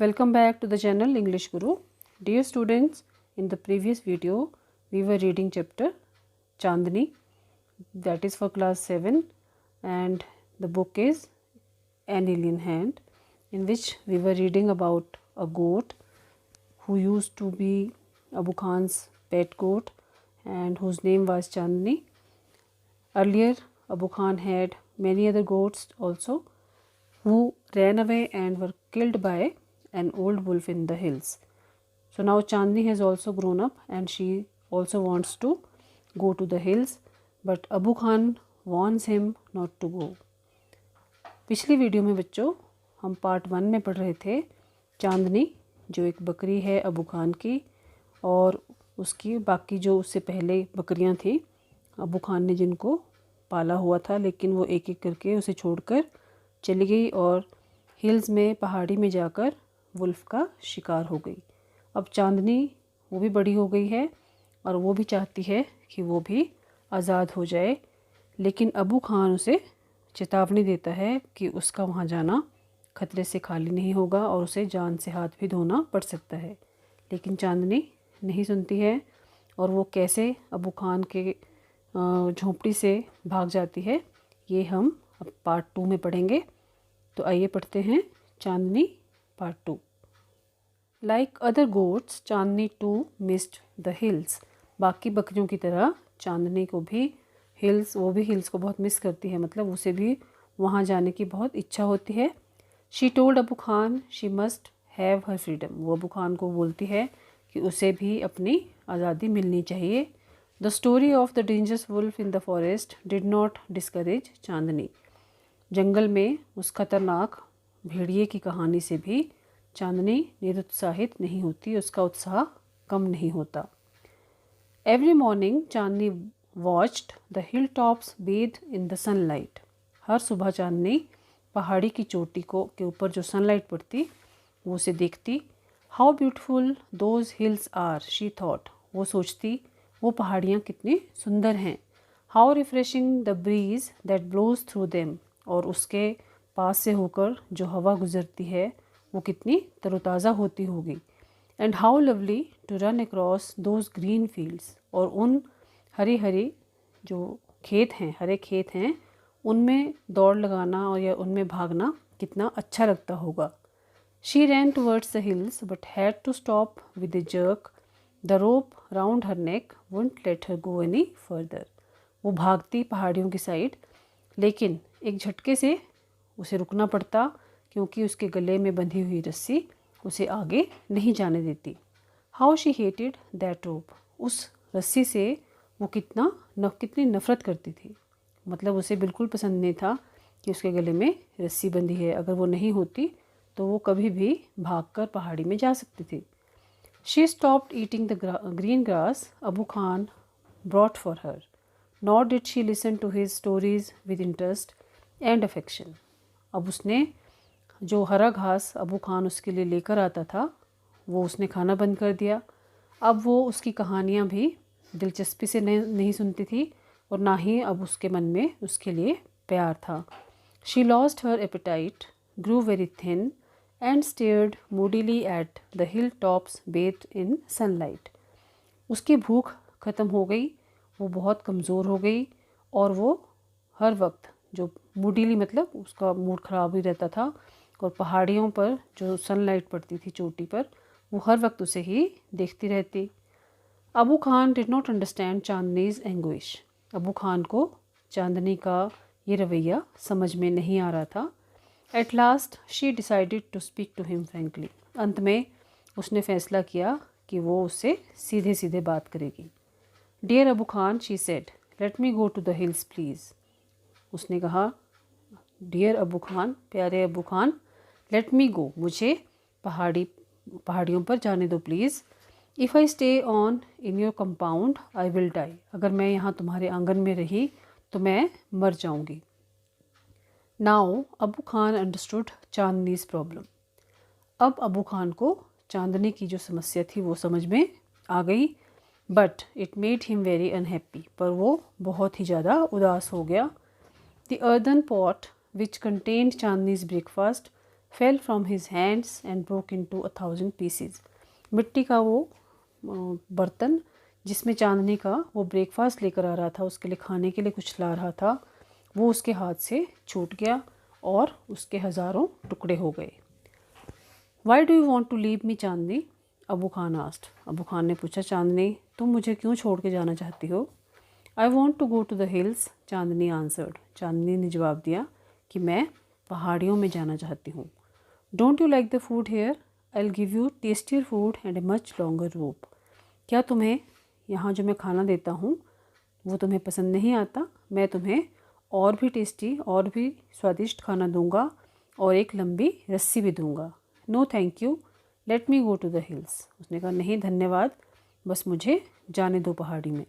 Welcome back to the channel English Guru. Dear students, in the previous video we were reading chapter Chandni, that is for class 7, and the book is An Alien Hand, in which we were reading about a goat who used to be Abu Khan's pet goat and whose name was Chandni. Earlier Abu Khan had many other goats also who ran away and were killed by an old wolf in the hills. So now Chandni has also grown up and she also wants to go to the hills, but Abu Khan warns him not to go. पिछली video में बच्चों हम part 1 में पढ़ रहे थे चांदनी, जो एक बकरी है अबू खान की, और उसकी बाकी जो उससे पहले बकरियां थी अबू खान ने जिनको पाला हुआ था, लेकिन वो एक एक करके उसे छोड़कर चली गई और हिल्स में पहाड़ी में जाकर वुल्फ का शिकार हो गई। अब चांदनी वो भी बड़ी हो गई है और वो भी चाहती है कि वो भी आज़ाद हो जाए, लेकिन अबू खान उसे चेतावनी देता है कि उसका वहाँ जाना खतरे से खाली नहीं होगा और उसे जान से हाथ भी धोना पड़ सकता है। लेकिन चांदनी नहीं सुनती है और वो कैसे अबू खान के झोंपड़ी से भाग जाती है ये हम अब पार्ट 2 में पढ़ेंगे। तो आइए पढ़ते हैं Chandni part 2। Like other goats Chandni too missed the hills. बाकी बकरियों की तरह चांदनी को भी हिल्स को बहुत मिस करती है, मतलब उसे भी वहाँ जाने की बहुत इच्छा होती है। She told Abu Khan she must have her freedom. वो अबू खान को बोलती है कि उसे भी अपनी आज़ादी मिलनी चाहिए। The story of the dangerous wolf in the forest did not discourage Chandni. जंगल में उस खतरनाक भेड़िए की कहानी से भी चांदनी निरुत्साहित नहीं होती, उसका उत्साह कम नहीं होता। Every morning Chandni watched the hill tops Beth in the sunlight. हर सुबह चांदनी पहाड़ी की चोटी के ऊपर जो सनलाइट पड़ती वो उसे देखती। How beautiful those hills are she thought. वो सोचती वो पहाड़ियाँ कितनी सुंदर हैं। How refreshing the breeze that blows through them. और उसके पास से होकर जो हवा गुजरती है वो कितनी तरोताज़ा होती होगी। And how lovely to run across those green fields. और उन हरी जो हरे खेत हैं उनमें दौड़ लगाना और या उनमें भागना कितना अच्छा लगता होगा। She ran towards the hills but had to stop with a jerk. The rope round her neck wouldn't let her go any further. वो भागती पहाड़ियों की साइड, लेकिन एक झटके से उसे रुकना पड़ता क्योंकि उसके गले में बंधी हुई रस्सी उसे आगे नहीं जाने देती। हाउ शी हेटेड दैट रोप। उस रस्सी से वो कितनी नफ़रत करती थी, मतलब उसे बिल्कुल पसंद नहीं था कि उसके गले में रस्सी बंधी है। अगर वो नहीं होती तो वो कभी भी भागकर पहाड़ी में जा सकती थी। She stopped eating the green grass Abu Khan brought for her. Not did she listen to his stories with interest and affection. अब उसने जो हरा घास अबू खान उसके लिए लेकर आता था वो उसने खाना बंद कर दिया। अब वो उसकी कहानियाँ भी दिलचस्पी से नहीं सुनती थी और ना ही अब उसके मन में उसके लिए प्यार था। She lost her appetite, grew very thin and stared moodily at the hill tops Beth in sunlight. उसकी भूख ख़त्म हो गई, वो बहुत कमज़ोर हो गई और वो हर वक्त जो मूडीली मतलब उसका मूड ख़राब ही रहता था, और पहाड़ियों पर जो सनलाइट पड़ती थी चोटी पर वो हर वक्त उसे ही देखती रहती। Abu Khan did not understand Chandni's anguish. Abu Khan को चांदनी का ये रवैया समझ में नहीं आ रहा था। At last she decided to speak to him frankly. अंत में उसने फ़ैसला किया कि वो उससे सीधे सीधे बात करेगी। Dear Abu Khan she said, let me go to the hills please. उसने कहा, डियर अबू खान, प्यारे Abu Khan, let me go, मुझे पहाड़ियों पर जाने दो please. If I stay on in your compound I will die. अगर मैं यहाँ तुम्हारे आंगन में रही तो मैं मर जाऊँगी। Now Abu Khan understood Chandni's problem. अब अबू खान को चांदनी की जो समस्या थी वो समझ में आ गई। But it made him very unhappy. पर वो बहुत ही ज़्यादा उदास हो गया। The earthen pot which contained Chandni's breakfast fell from his hands and broke into 1,000 pieces. मिट्टी का वो बर्तन जिसमें चांदनी का वो ब्रेकफास्ट लेकर आ रहा था, उसके लिए खाने के लिए कुछ ला रहा था, वो उसके हाथ से छूट गया और उसके हज़ारों टुकड़े हो गए. Why do you want to leave me Chandni? Abu Khan asked. Abu Khan ने पूछा, चांदनी तुम मुझे क्यों छोड़ के जाना चाहती हो? I want to go to the hills, Chandni answered. Chandni ने जवाब दिया कि मैं पहाड़ियों में जाना चाहती हूँ. Don't you like the food here? I will give you tastier food and a much longer rope. क्या तुम्हें यहाँ जो मैं खाना देता हूँ वो तुम्हें पसंद नहीं आता? मैं तुम्हें और भी टेस्टी और भी स्वादिष्ट खाना दूंगा और एक लंबी रस्सी भी दूंगा. No thank you, let me go to the hills. उसने कहा, नहीं धन्यवाद, बस मुझे जाने दो पहाड़ी में.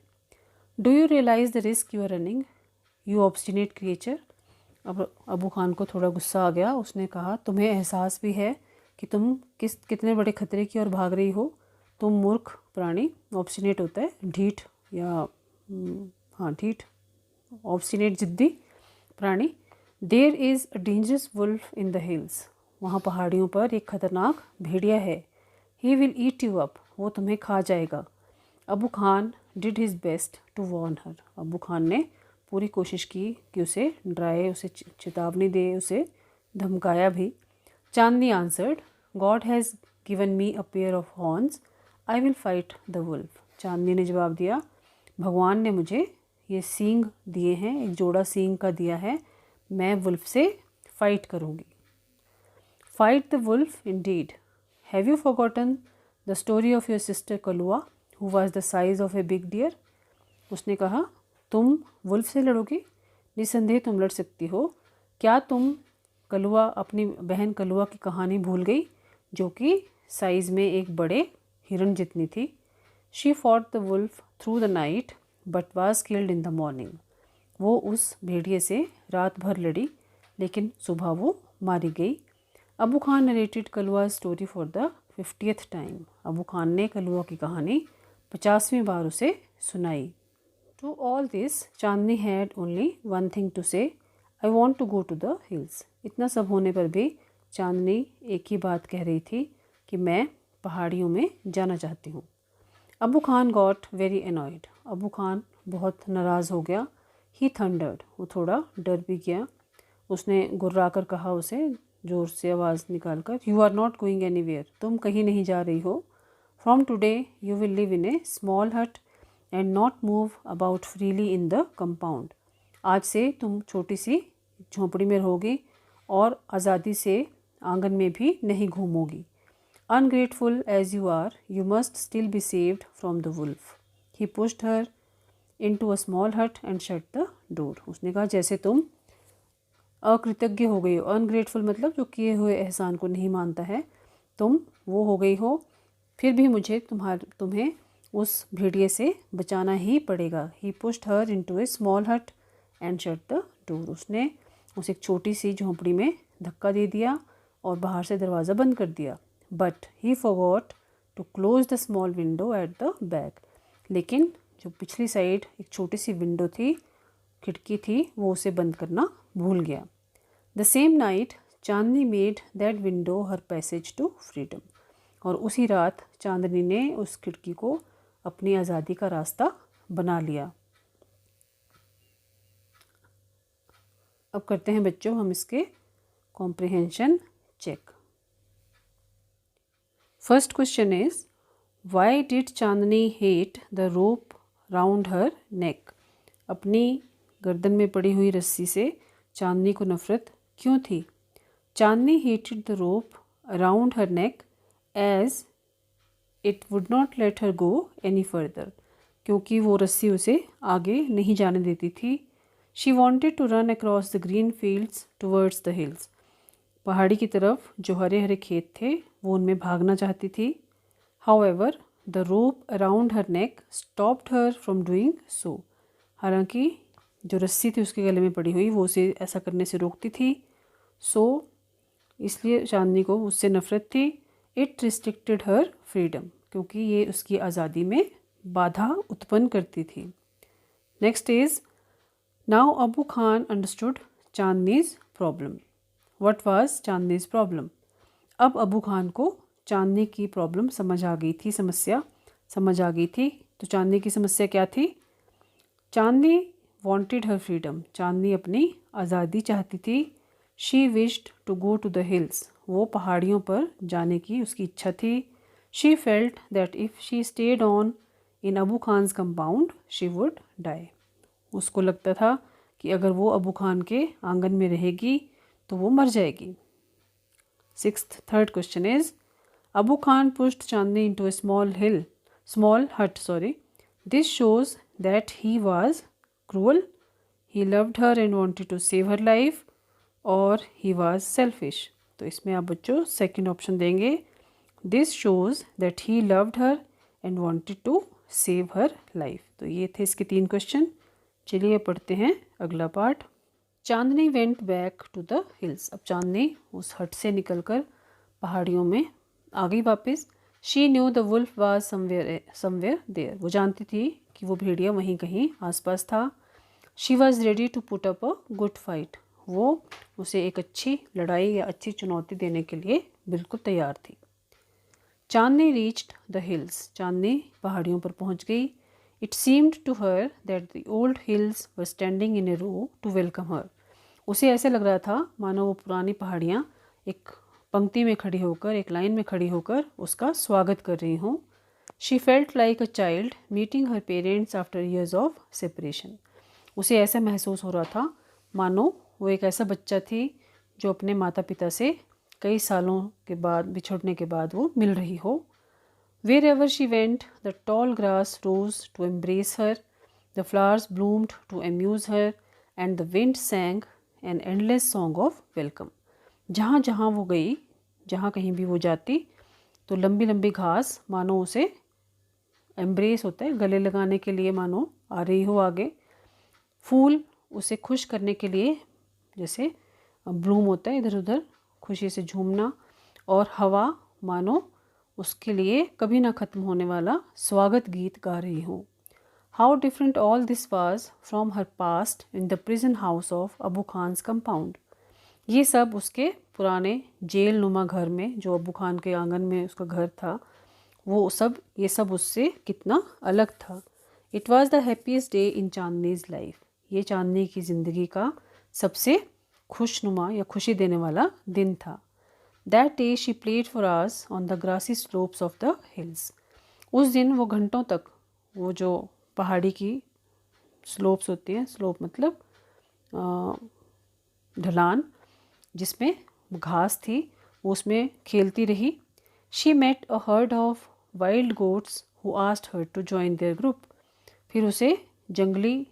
Do you realize the risk you are running, you obstinate creature? अब अबू खान को थोड़ा गुस्सा आ गया. उसने कहा, तुम्हें एहसास भी है कि तुम कितने बड़े खतरे की ओर भाग रही हो? तुम मूर्ख प्राणी. ऑब्स्टिनेट होता है ढीठ या हाँ ढीठ, ऑब्स्टिनेट जिद्दी प्राणी. There is a dangerous wolf in the hills, वहाँ पहाड़ियों पर एक खतरनाक भेड़िया है. He will eat you up, वो तुम्हें खा जाएगा. Abu Khan did his best to warn her. Abu Khan ने पूरी कोशिश की कि उसे डराए, उसे चेतावनी दे, उसे धमकाया भी. Chandni answered, God has given me a pair of horns, I will fight the wolf. Chandni ने जवाब दिया, भगवान ने मुझे ये सींग दिए हैं, एक जोड़ा सींग का दिया है, मैं वुल्फ से फाइट करूँगी. Fight the wolf indeed. Have you forgotten the story of your sister Kalua who was the size of a big deer? उसने कहा, तुम वुल्फ से लड़ोगी? निसंदेह तुम लड़ सकती हो. क्या तुम कलुआ, अपनी बहन कलुआ की कहानी भूल गई जो कि साइज़ में एक बड़े हिरण जितनी थी? She fought the wolf through the night but was killed in the morning. वो उस भेड़िए से रात भर लड़ी लेकिन सुबह वो मारी गई. Abu Khan narrated Kalua story for the 50th time. Abu Khan ने कलुआ की कहानी 50वीं बार उसे सुनाई. To all this Chandni had only one thing to say, I want to go to the hills. इतना सब होने पर भी चांदनी एक ही बात कह रही थी कि मैं पहाड़ियों में जाना चाहती हूँ. Abu Khan got very annoyed. Abu Khan बहुत नाराज़ हो गया. ही थंडर्ड, वो थोड़ा डर भी गया. उसने गुर्रा कर कहा उसे, ज़ोर से आवाज़ निकाल कर, you are not going anywhere, तुम कहीं नहीं जा रही हो. From today you will live in a small hut and not move about freely in the compound. आज से तुम छोटी सी झोंपड़ी में रहोगी और आज़ादी से आंगन में भी नहीं घूमोगी. Ungrateful as you are, you must still be saved from the wolf. He pushed her into a small hut and shut the door. उसने कहा, जैसे तुम अकृतज्ञ हो गई हो, अनग्रेटफुल मतलब जो किए हुए एहसान को नहीं मानता है, तुम वो हो गई हो, फिर भी मुझे तुम्हें उस भेड़िए से बचाना ही पड़ेगा. He pushed her into a small hut and shut the door. उसने उसे एक छोटी सी झोंपड़ी में धक्का दे दिया और बाहर से दरवाज़ा बंद कर दिया. But he forgot to close the small window at the back. लेकिन जो पिछली साइड एक छोटी सी विंडो थी, खिड़की थी, वो उसे बंद करना भूल गया. The same night Chandni made that window her passage to freedom. और उसी रात चांदनी ने उस खिड़की को अपनी आज़ादी का रास्ता बना लिया. अब करते हैं बच्चों हम इसके comprehension check. First question is, why did Chandni hate the rope round her neck? अपनी गर्दन में पड़ी हुई रस्सी से चांदनी को नफरत क्यों थी? चांदनी hated the rope around her neck as it would not let her go any further. क्योंकि वो रस्सी उसे आगे नहीं जाने देती थी. She wanted to run across the green fields towards the hills. पहाड़ी की तरफ जो हरे हरे खेत थे वो उनमें भागना चाहती थी. However the rope around her neck stopped her from doing so. हालांकि जो रस्सी थी उसके गले में पड़ी हुई वो उसे ऐसा करने से रोकती थी. सो इसलिए चांदनी को उससे नफरत थी. इट रिस्ट्रिक्टेड हर फ्रीडम, क्योंकि ये उसकी आज़ादी में बाधा उत्पन्न करती थी. Next is, now Abu Khan understood Chandni's problem. What was Chandni's problem. अब अबू खान को चांदनी की प्रॉब्लम समझ आ गई थी, समस्या समझ आ गई थी। तो चांदनी की समस्या क्या थी? चांदनी वांटेड हर फ्रीडम, चांदनी अपनी आज़ादी चाहती थी। She wished to go to the hills, वो पहाड़ियों पर जाने की उसकी इच्छा थी। She felt that if she stayed on in Abu Khan's compound she would die, उसको लगता था कि अगर वो अबू खान के आंगन में रहेगी तो वो मर जाएगी। Third question is Abu Khan pushed Chandni into a small hut. This shows that he was cruel, he loved her and wanted to save her life, or he was selfish. तो इसमें आप बच्चों सेकंड ऑप्शन देंगे, This shows that he loved her and wanted to save her life. तो ये थे इसके 3 question. चलिए पढ़ते हैं अगला part. Chandni went back to the hills, अब चांदनी उस हट से निकलकर पहाड़ियों में आ गई वापस। She knew the wolf was somewhere there, वो जानती थी कि वो भेड़िया वहीं कहीं आसपास था। She was ready to put up a good fight, वो उसे एक अच्छी लड़ाई या अच्छी चुनौती देने के लिए बिल्कुल तैयार थी। Chandni reached the hills, Chandni पहाड़ियों पर पहुंच गई। It seemed to her that the old hills were standing in a row to welcome her, उसे ऐसे लग रहा था मानो वो पुरानी पहाड़ियाँ एक पंक्ति में खड़ी होकर, एक लाइन में खड़ी होकर उसका स्वागत कर रही हूँ। She felt like a child meeting her parents after years of separation, उसे ऐसा महसूस हो रहा था मानो वो एक ऐसा बच्चा थी जो अपने माता पिता से कई सालों के बाद, बिछुड़ने के बाद वो मिल रही हो। Wherever she went the tall grass rose to embrace her, the flowers bloomed to amuse her and the wind sang an endless song of welcome, जहाँ जहाँ वो गई, जहाँ कहीं भी वो जाती तो लंबी लंबी घास मानो उसे एम्ब्रेस होता है, गले लगाने के लिए मानो आ रही हो आगे। फूल उसे खुश करने के लिए जैसे ब्लूम होता है इधर उधर खुशी से झूमना, और हवा मानो उसके लिए कभी ना ख़त्म होने वाला स्वागत गीत गा रही हो। How different all this was from her past in the prison house of Abu Khan's compound, ये सब उसके पुराने जेल नुमा घर में, जो अबू खान के आंगन में उसका घर था, वो सब ये सब उससे कितना अलग था। It was the happiest day in Chandni's life, ये चांदनी की ज़िंदगी का सबसे खुशनुमा या खुशी देने वाला दिन था। That day she played for hours on the grassy slopes of the hills, उस दिन वो घंटों तक वो जो पहाड़ी की स्लोप्स होती हैं, स्लोप मतलब ढलान जिसमें घास थी, वो उसमें खेलती रही। She met a herd of wild goats who asked her to join their group, फिर उसे जंगली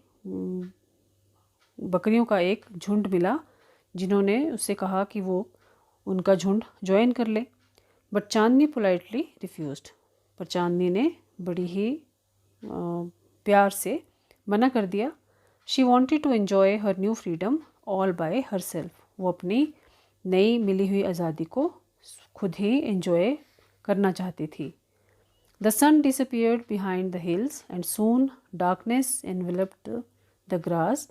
बकरियों का एक झुंड मिला जिन्होंने उससे कहा कि वो उनका झुंड ज्वाइन कर ले। बट चांदनी पोलाइटली रिफ्यूज्ड, पर चांदनी ने बड़ी ही प्यार से मना कर दिया। She wanted to enjoy her new freedom all by herself, वो अपनी नई मिली हुई आज़ादी को खुद ही एंजॉय करना चाहती थी। The sun disappeared behind the hills and soon darkness enveloped the grass,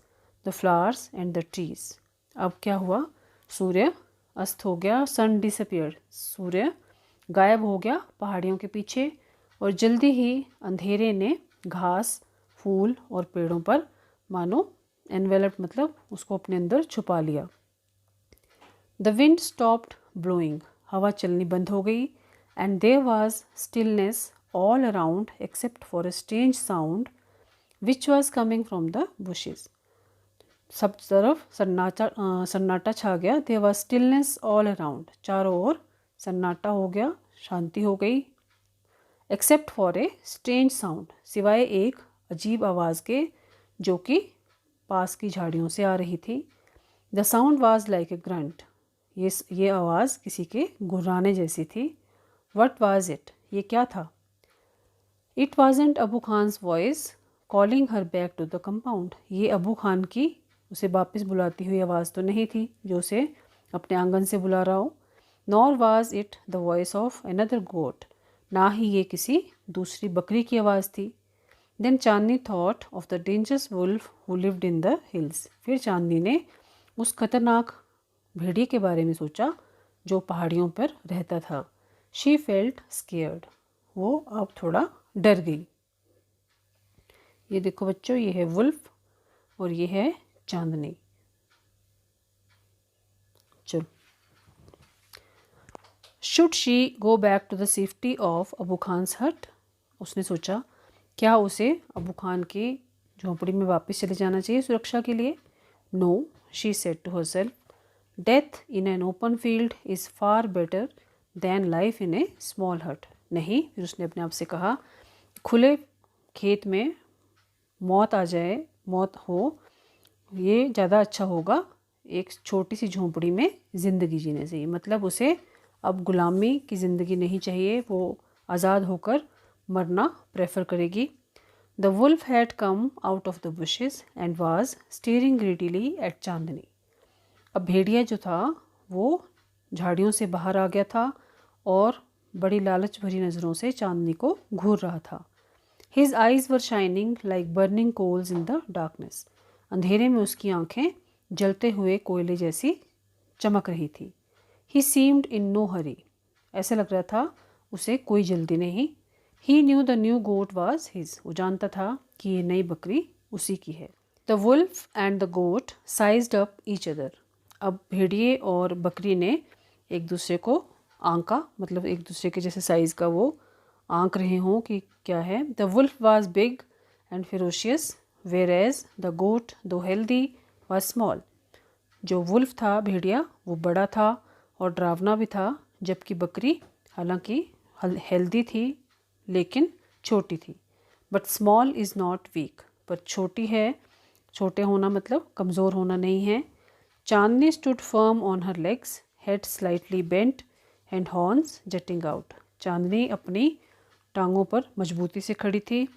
the flowers and the trees. अब क्या हुआ? सूर्य अस्त हो गया, सन डिसअपियर्ड, सूर्य गायब हो गया पहाड़ियों के पीछे, और जल्दी ही अंधेरे ने घास, फूल और पेड़ों पर मानो एनवेलप्ड मतलब उसको अपने अंदर छुपा लिया। द विंड स्टॉप्ड ब्लोइंग, हवा चलनी बंद हो गई, and there was stillness all around except for a strange sound which was coming from the bushes. सब तरफ सन्नाटा छा गया। There was stillness all around, चारों ओर सन्नाटा हो गया, शांति हो गई। Except for a strange sound, सिवाय एक अजीब आवाज़ के जो कि पास की झाड़ियों से आ रही थी। The sound was like a grunt, ये आवाज़ किसी के गुर्राने जैसी थी। वट वाज इट, ये क्या था? It wasn't Abu Khan's voice calling her back to the compound, ये अबू खान की उसे वापस बुलाती हुई आवाज़ तो नहीं थी जो उसे अपने आंगन से बुला रहा हो। Nor was it the voice of another goat, ना ही ये किसी दूसरी बकरी की आवाज़ थी। Then Chandni thought of the dangerous wolf who lived in the hills, फिर चांदनी ने उस खतरनाक भेड़िए के बारे में सोचा जो पहाड़ियों पर रहता था। शी फेल्ट स्केयर्ड, वो अब थोड़ा डर गई। ये देखो बच्चों, ये है वुल्फ और ये है चांदनी। चलो, should she go back to the safety of Abu Khan's hut, उसने सोचा क्या उसे अबू खान की झोंपड़ी में वापस चले जाना चाहिए सुरक्षा के लिए। No, she said to herself, death in an open field is far better than life in a small hut. नहीं, फिर उसने अपने आप से कहा, खुले खेत में मौत आ जाए, मौत हो, ये ज़्यादा अच्छा होगा एक छोटी सी झोंपड़ी में ज़िंदगी जीने से। मतलब उसे अब गुलामी की ज़िंदगी नहीं चाहिए, वो आज़ाद होकर मरना प्रेफर करेगी। The wolf had come out of the bushes and was staring greedily at Chandni. अब भेड़िया जो था वो झाड़ियों से बाहर आ गया था और बड़ी लालच भरी नज़रों से चांदनी को घूर रहा था। His eyes were shining like burning coals in the darkness. अंधेरे में उसकी आंखें जलते हुए कोयले जैसी चमक रही थी। ही सीम्ड इन नो हरी, ऐसा लग रहा था उसे कोई जल्दी नहीं। He knew the new goat was his, वो जानता था कि ये नई बकरी उसी की है। The wolf and the goat sized up each other. अब भेड़िए और बकरी ने एक दूसरे को आंका, मतलब एक दूसरे के जैसे साइज़ का वो आंक रहे हों कि क्या है। The wolf was big and ferocious whereas the goat though healthy was small. जो वुल्फ था, भेड़िया, वो बड़ा था और डरावना भी था, जबकि बकरी हालांकि हेल्दी थी लेकिन छोटी थी। But small is not weak, पर छोटी है, छोटे होना मतलब कमज़ोर होना नहीं है। Chandni stood firm on her legs, head slightly bent and horns jutting out. Chandni अपनी टांगों पर मजबूती से खड़ी थी,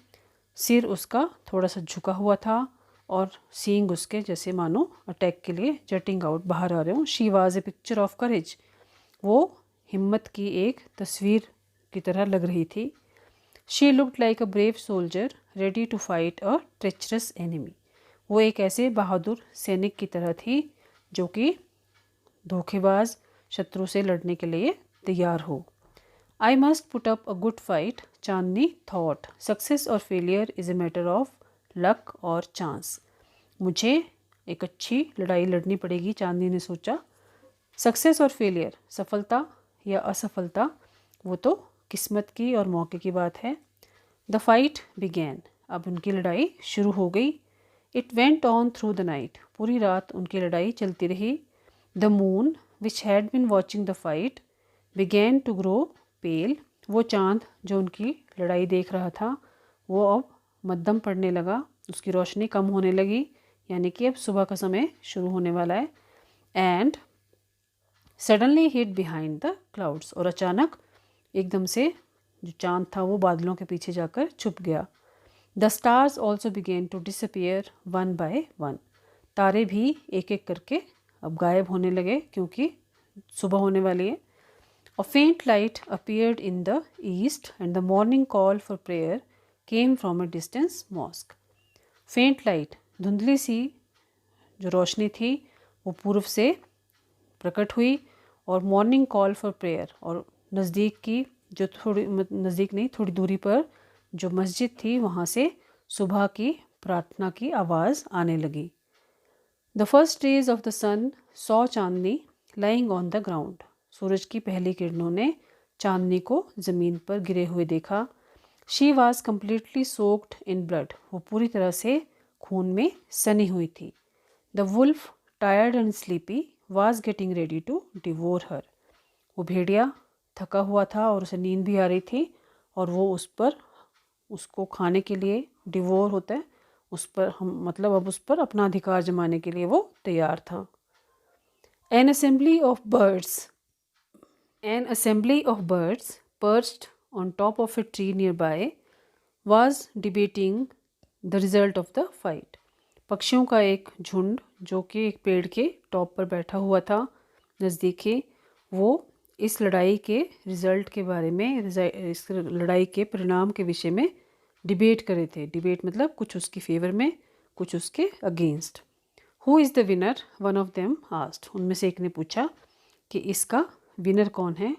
सिर उसका थोड़ा सा झुका हुआ था और सींग उसके जैसे मानो अटैक के लिए जटिंग आउट, बाहर आ रहे हों। She was a picture of courage, वो हिम्मत की एक तस्वीर की तरह लग रही थी। She looked like a brave soldier ready to fight a treacherous enemy. वो एक ऐसे बहादुर सैनिक की तरह थी जो कि धोखेबाज शत्रु से लड़ने के लिए तैयार हो। I must put up a good fight, Chandni thought. Success और failure is a matter of luck और चांस। मुझे एक अच्छी लड़ाई लड़नी पड़ेगी, चांदनी ने सोचा। सक्सेस और फेलियर, सफलता या असफलता, वो तो किस्मत की और मौके की बात है। द फाइट बिगैन, अब उनकी लड़ाई शुरू हो गई। It went on through the night, पूरी रात उनकी लड़ाई चलती रही। The moon which had been watching the fight began to grow pale, वो चांद जो उनकी लड़ाई देख रहा था वो अब मध्यम पड़ने लगा, उसकी रोशनी कम होने लगी, यानी कि अब सुबह का समय शुरू होने वाला है। And suddenly hid behind the clouds, और अचानक एकदम से जो चांद था वो बादलों के पीछे जाकर छुप गया। The stars also began to disappear one by one, तारे भी एक एक करके अब गायब होने लगे क्योंकि सुबह होने वाली है। A faint light appeared in the east and the morning call for prayer came from a distant mosque. Faint light, धुंधली सी जो रोशनी थी वो पूर्व से प्रकट हुई और मॉर्निंग कॉल फॉर प्रेयर, और नज़दीक की जो थोड़ी नज़दीक नहीं थोड़ी दूरी पर जो मस्जिद थी वहाँ से सुबह की प्रार्थना की आवाज़ आने लगी। The first rays of the sun saw Chandni lying on the ground, सूरज की पहली किरणों ने चांदनी को ज़मीन पर गिरे हुए देखा। She was completely soaked in blood, वो पूरी तरह से खून में सनी हुई थी। The wolf tired and sleepy was getting ready to devour her, वो भेड़िया थका हुआ था और उसे नींद भी आ रही थी और वो उसको खाने के लिए, डिवोर होता है उस पर, हम मतलब अब उस पर अपना अधिकार जमाने के लिए वो तैयार था। An assembly of birds perched on top of a tree nearby was debating the result of the fight. पक्षियों का एक झुंड जो कि एक पेड़ के टॉप पर बैठा हुआ था नज़दीक ही, वो इस लड़ाई के रिज़ल्ट के बारे में, इस लड़ाई के परिणाम के विषय में डिबेट कर रहे थे। डिबेट मतलब कुछ उसकी फेवर में कुछ उसके against. Who is the winner, one of them asked, उनमें से एक ने पूछा कि इसका विनर कौन है,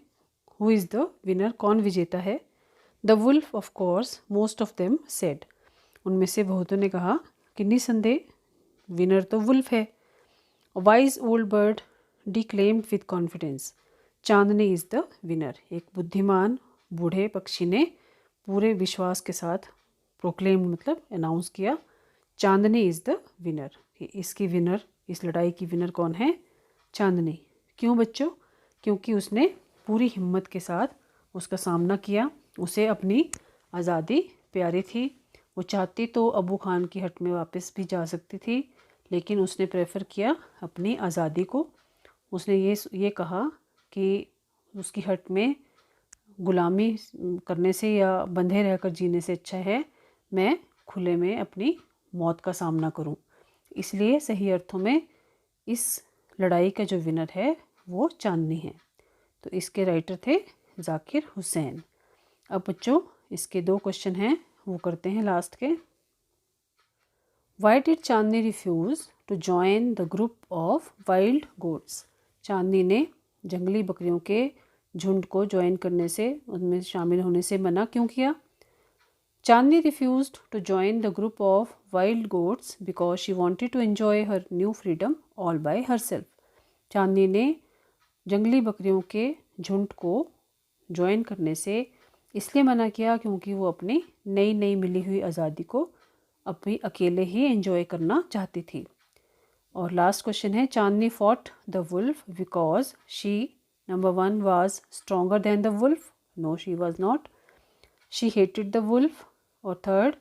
हु इज़ द विनर, कौन विजेता है। The wolf of course, most of them said, उनमें से बहुतों ने कहा कि निसंदेह विनर तो वुल्फ है। Wise old bird declaimed with confidence, Chandni is the winner, एक बुद्धिमान बूढ़े पक्षी ने पूरे विश्वास के साथ प्रोक्लेम मतलब अनाउंस किया, चांदनी इज़ द विनर, कि इसकी विनर, इस लड़ाई की विनर कौन है, चांदनी। क्यों बच्चों? क्योंकि उसने पूरी हिम्मत के साथ उसका सामना किया, उसे अपनी आज़ादी प्यारी थी। वो चाहती तो अबू खान की हट में वापस भी जा सकती थी, लेकिन उसने प्रेफर किया अपनी आज़ादी को। उसने ये कहा कि उसकी हट में गुलामी करने से या बंधे रहकर जीने से अच्छा है मैं खुले में अपनी मौत का सामना करूं। इसलिए सही अर्थों में इस लड़ाई का जो विनर है वो चांदनी है। तो इसके राइटर थे जाकिर हुसैन। अब बच्चों इसके 2 क्वेश्चन हैं, वो करते हैं लास्ट के। Why did Chandni refuse to join the group of wild goats, Chandni ने जंगली बकरियों के झुंड को ज्वाइन करने से, उनमें शामिल होने से मना क्यों किया। Chandni refused to join the group of wild goats because she wanted to enjoy her new freedom all by herself, Chandni ने जंगली बकरियों के झुंड को ज्वाइन करने से इसलिए मना किया क्योंकि वो अपनी नई नई मिली हुई आज़ादी को अपनी अकेले ही एंजॉय करना चाहती थी। और लास्ट क्वेश्चन है, Chandni fought the wolf because she Number 1 was stronger than the wolf. No, she was not. She hated the wolf. और third,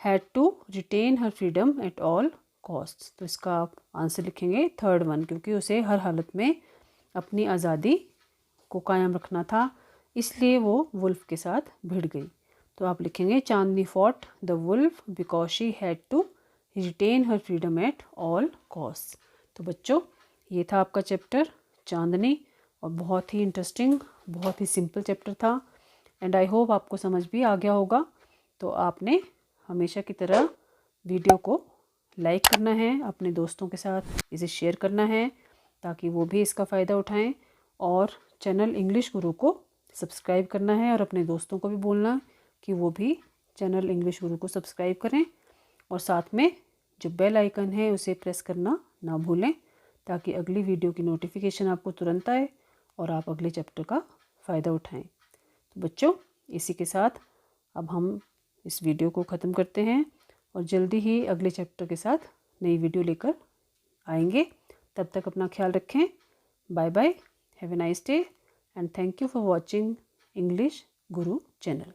had to retain her freedom at all costs. तो इसका आप answer लिखेंगे third one, क्योंकि उसे हर हालत में अपनी आज़ादी को कायम रखना था, इसलिए वो वुल्फ के साथ भिड़ गई। तो आप लिखेंगे Chandni fought the wolf because she had to retain her freedom at all cost. तो बच्चों ये था आपका चैप्टर चांदनी, और बहुत ही इंटरेस्टिंग, बहुत ही सिंपल चैप्टर था, एंड आई होप आपको समझ भी आ गया होगा। तो आपने हमेशा की तरह वीडियो को लाइक करना है, अपने दोस्तों के साथ इसे शेयर करना है ताकि वो भी इसका फ़ायदा उठाएं, और चैनल इंग्लिश गुरु को सब्सक्राइब करना है और अपने दोस्तों को भी बोलना कि वो भी चैनल इंग्लिश गुरु को सब्सक्राइब करें, और साथ में जो बेल आइकन है उसे प्रेस करना ना भूलें ताकि अगली वीडियो की नोटिफिकेशन आपको तुरंत आए और आप अगले चैप्टर का फ़ायदा उठाएं। तो बच्चों इसी के साथ अब हम इस वीडियो को ख़त्म करते हैं और जल्दी ही अगले चैप्टर के साथ नई वीडियो लेकर आएंगे। तब तक अपना ख्याल रखें। Bye bye, have a nice day and thank you for watching English Guru channel.